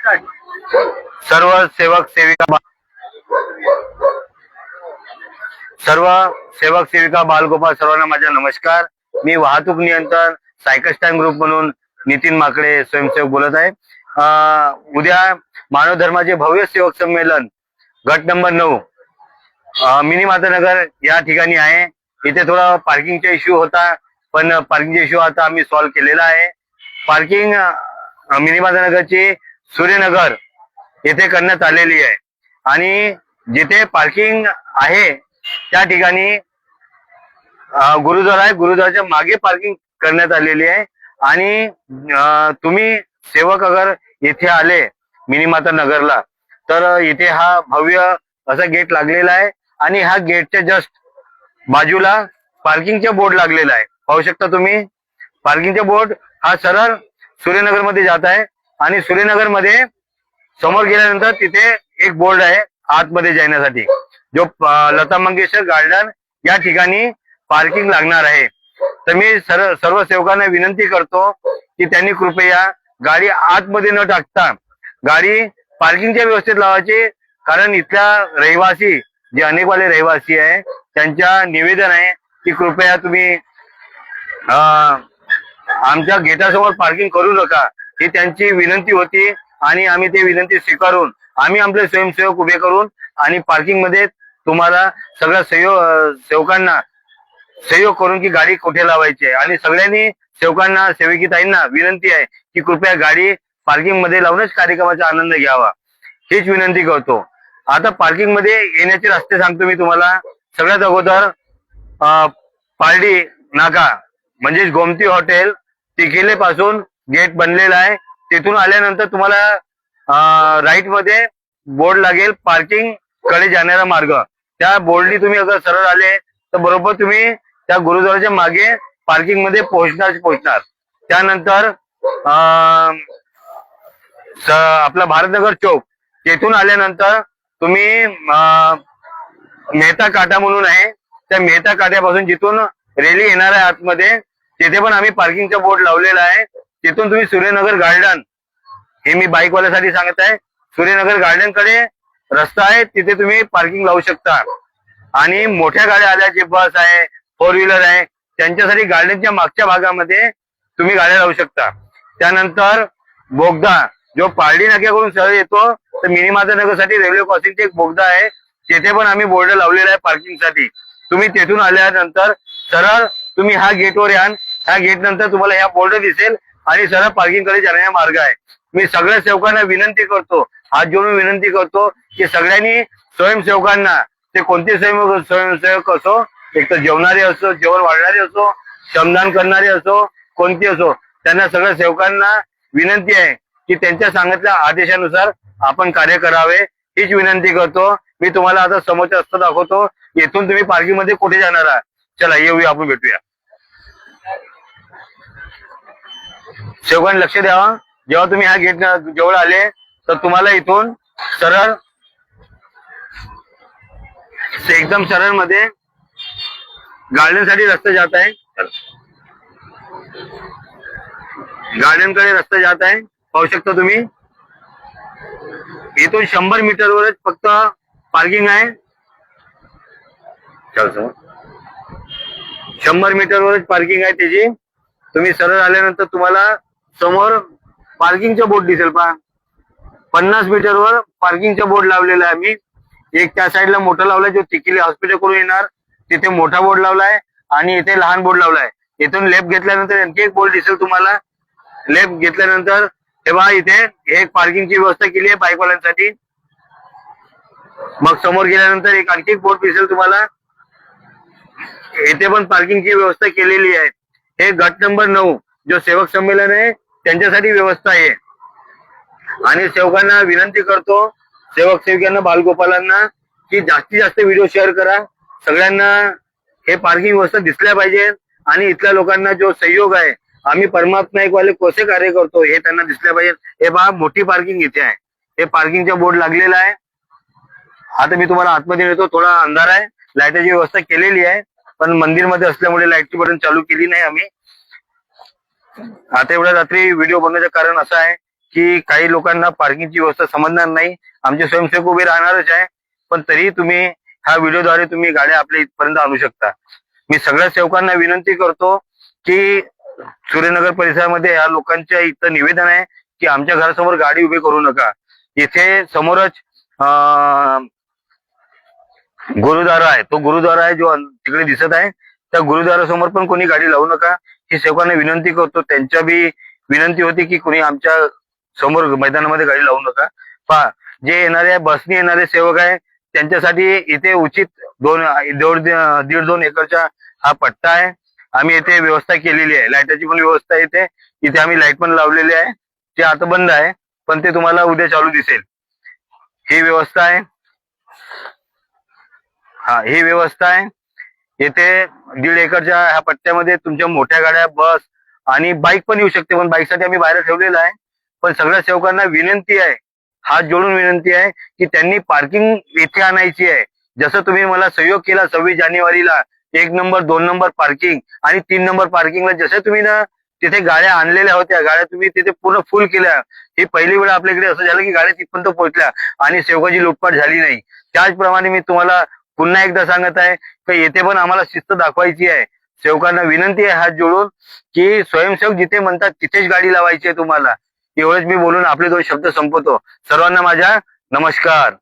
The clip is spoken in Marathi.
सर्व सेवक सेविका सर्व सेवक सेविका बालगोपाल सर्वांना माझा नमस्कार। मी वाहतूक नियंत्रण सायकल स्टँड ग्रुप म्हणून नितीन माकडे स्वयंसेवक बोलत आहे। उद्या मानव धर्माचे भव्य सेवक संमेलन गट नंबर 9 मिनी मातानगर या ठिकाणी आहे। इथे थोडा पार्किंगचा इश्यू होता, पण पार्किंगचा इश्यू आता आम्ही सॉल्व्ह केलेला आहे। पार्किंग मिनी मातानगरची सूर्यनगर येथे करण्यात आलेली आहे आणि जिथे पार्किंग आहे त्या ठिकाणी गुरुद्वारा आहे, गुरुद्वाराच्या मागे पार्किंग करण्यात आलेली आहे। आणि तुम्ही सेवक अगर येथे आले मिनी माता नगरला तर इथे हा भव्य असा गेट लागलेला आहे आणि हा गेटच्या जस्ट बाजूला पार्किंगचा बोर्ड लागलेला आहे। पाहू शकता तुम्ही पार्किंगचा बोर्ड हा सरळ सूर्यनगर मध्ये जात आहे आणि सूर्यनगर मध्ये समोर गेल्यानंतर तिथे एक बोर्ड आहे आतमध्ये जाण्यासाठी, जो लता मंगेशकर गार्डन या ठिकाणी पार्किंग लागणार आहे। तर मी सर्व सेवकांना विनंती करतो की त्यांनी कृपया गाडी आतमध्ये न टाकता गाडी पार्किंगच्या व्यवस्थेत लावायची, कारण इथल्या रहिवासी जे अनेकवाले रहिवासी आहे त्यांच्या निवेदन आहे की कृपया तुम्ही आमच्या गेटासमोर पार्किंग करू नका, ही त्यांची विनंती होती आणि आम्ही ते विनंती स्वीकारून आम्ही आपले स्वयंसेवक उभे करून आणि पार्किंग मध्ये तुम्हाला सगळ्या सेवकांना सहयोग करून की गाडी कुठे लावायची आहे। आणि सगळ्यांनी सेवकांना सेविकीताईंना विनंती आहे की कृपया गाडी पार्किंग मध्ये लावूनच कार्यक्रमाचा आनंद घ्यावा, हीच विनंती करतो। आता पार्किंग मध्ये येण्याचे रस्ते सांगतो मी तुम्हाला। सगळ्यात अगोदर पारडी नाका म्हणजेच गोमती हॉटेल तिकिले पासून गेट बनलेला आहे, तिथून आल्यानंतर तुम्हाला राईट मध्ये बोर्ड लागेल पार्किंग कडे जाणारा मार्ग। त्या बोर्डनी तुम्ही अगर सरळ आले तर बरोबर तुम्ही त्या गुरुद्वाराच्या मागे पार्किंग मध्ये पोहोचणार। त्यानंतर आपला भारतनगर चौक तेथून आल्यानंतर तुम्ही मेहता काटा म्हणून आहे, त्या मेहता काट्यापासून जिथून रॅली येणार आहे आतमध्ये तिथे पण आम्ही पार्किंगचा बोर्ड लावलेला आहे। तिथून तुम्ही सूर्यनगर गार्डन, हे मी बाईकवाल्यासाठी सांगत आहे, सूर्यनगर गार्डन कडे रस्ता आहे तिथे तुम्ही पार्किंग लावू शकता। आणि मोठ्या गाड्या आल्या जे बस आहे, 4 व्हीलर आहे, त्यांच्यासाठी गार्डनच्या मागच्या भागामध्ये तुम्ही गाड्या लावू शकता। त्यानंतर बोगदा जो पारडी नाक्याकडून सरळ येतो तर मिनी माता नगरसाठी रेल्वे क्रॉसिंगचे एक बोगदा आहे, तिथे पण आम्ही बोर्ड लावलेला आहे पार्किंगसाठी। तुम्ही तेथून आल्यानंतर सरळ तुम्ही हा गेटवर याल, ह्या गेट नंतर तुम्हाला ह्या बोर्ड दिसेल आणि सरळ पार्किंग कडे जाण्याचा मार्ग आहे। मी सगळ्या सेवकांना विनंती करतो, हात जोडून विनंती करतो की सगळ्यांनी स्वयंसेवकांना, ते कोणते स्वयंसेवक असो, एक तर जेवणारे असो, जेवण वाढणारे असो, श्रमदान करणारे असो, कोणते असो, त्यांना सगळ्या सेवकांना विनंती आहे की त्यांच्या सांगितलेल्या आदेशानुसार आपण कार्य करावे, हीच विनंती करतो। मी तुम्हाला आता समोरचा रस्ता दाखवतो, येथून तुम्ही पार्किंग मध्ये कुठे जाणार आहात, चला येऊया आपण भेटूया। सेवकांनी लक्ष द्यावा, जेव्हा तुम्ही ह्या गेट जवळ आले तर तुम्हाला इथून सरळ एकदम सरळ मध्ये गार्डन साठी रस्ता जात आहे, गार्डन कडे रस्ता जात आहे, पाहू शकता तुम्ही। इथून 100 मीटरवरच फक्त पार्किंग आहे, 100 मीटरवरच पार्किंग आहे त्याची। तुम्ही सरळ आल्यानंतर तुम्हाला समोर पार्किंगचा बोर्ड दिसेल पहा, 50 मीटरवर पार्किंगचा बोर्ड लावलेला आहे आम्ही। एक त्या साईडला मोठा लावलाय जो तिकिले हॉस्पिटल कडून येणार तिथे मोठा बोर्ड लावलाय आणि इथे लहान बोर्ड लावलाय। इथून लेफ्ट घेतल्यानंतर आणखी एक बोर्ड दिसेल तुम्हाला, लेफ्ट घेतल्यानंतर हे पहा इथे एक पार्किंगची व्यवस्था केली आहे बाईकवाल्यांसाठी। मग समोर गेल्यानंतर एक आणखी बोर्ड दिसेल तुम्हाला, इथे पण पार्किंगची व्यवस्था केलेली आहे। हे गट नंबर 9 जो सेवक संमेलन आहे त्यांच्यासाठी व्यवस्था आहे। आणि सेवकांना विनंती करतो, सेवक सेविकांना बालगोपालांना, की जास्तीत जास्त व्हिडिओ शेअर करा, सगळ्यांना हे पार्किंग व्यवस्था दिसल्या पाहिजे आणि इथल्या लोकांना जो सहयोग आहे, आम्ही परमात्मा एक वाले कसे कार्य करतो हे त्यांना दिसल्या पाहिजे। हे पहा मोठी पार्किंग इथे आहे, हे पार्किंगचा बोर्ड लागलेला आहे। आता मी तुम्हाला आतमध्ये नेतो, थोडा अंधार आहे, लाईटाची व्यवस्था केलेली आहे पण मंदिरमध्ये असल्यामुळे लाईटची बटन चालू केली नाही आम्ही। आता एवढ्या रात्री व्हिडिओ बनवण्याचं कारण असं आहे की काही लोकांना पार्किंगची व्यवस्था समजणार नाही, आमचे स्वयंसेवक उभे राहणारच आहे, पण तरी तुम्ही ह्या व्हिडिओद्वारे तुम्ही गाड्या आपल्या इथपर्यंत आणू शकता. मी सगळ्या सेवकांना विनंती करतो की सूर्यनगर परिसरामध्ये या लोकांच्या इथं निवेदन आहे की आमच्या घरासमोर गाडी उभी करू नका. इथे समोरच गुरुद्वारा आहे, तो गुरुद्वारा आहे जो तिकडे दिसत आहे, त्या गुरुद्वारासमोर पण कोणी गाडी लावू नका ही सेवकांना विनंती करतो. त्यांच्या बी विनंती होती की कोणी आमच्या समोर मैदानामध्ये गाडी लावू नका. पहा, जे येणारे बसने येणारे सेवक आहे त्यांच्यासाठी इथे उचित 1.5-2 एकरचा हा पट्टा आहे. आम्ही इथे व्यवस्था केलेली आहे, लाईटाची पण व्यवस्था आहे इथे आम्ही लाईट पण लावलेली आहे. ते आता बंद आहे, पण ते तुम्हाला उद्या चालू दिसेल. ही व्यवस्था आहे. ही व्यवस्था आहे. येथे 1.5 एकरच्या ह्या पट्ट्यामध्ये तुमच्या मोठ्या गाड्या, बस आणि बाईक पण येऊ शकते, पण बाईकसाठी आम्ही बाहेर ठेवलेलं आहे. पण सगळ्या सेवकांना विनंती आहे, हात जोडून विनंती आहे की त्यांनी पार्किंग येथे आणायची आहे. जसं तुम्ही मला सहयोग केला 26 जानेवारीला 1 नंबर 2 नंबर पार्किंग आणि 3 नंबर पार्किंगला, जसं तुम्ही ना तिथे गाड्या आणलेल्या होत्या, गाड्या तुम्ही तिथे पूर्ण फुल केल्या. ही पहिली वेळ आपल्याकडे असं झालं की गाड्या तिथपर्यंत पोहोचल्या आणि सेवकाची लुटपाट झाली नाही. त्याचप्रमाणे मी तुम्हाला पुन्हा एकदा सांगत आहे की येथे पण आम्हाला शिस्त दाखवायची आहे. सेवकांना विनंती आहे हात जोडून की स्वयंसेवक जिथे म्हणतात तिथेच गाडी लावायची आहे तुम्हाला. एवढंच मी बोलून आपले 2 शब्द संपवतो. सर्वांना माझा नमस्कार.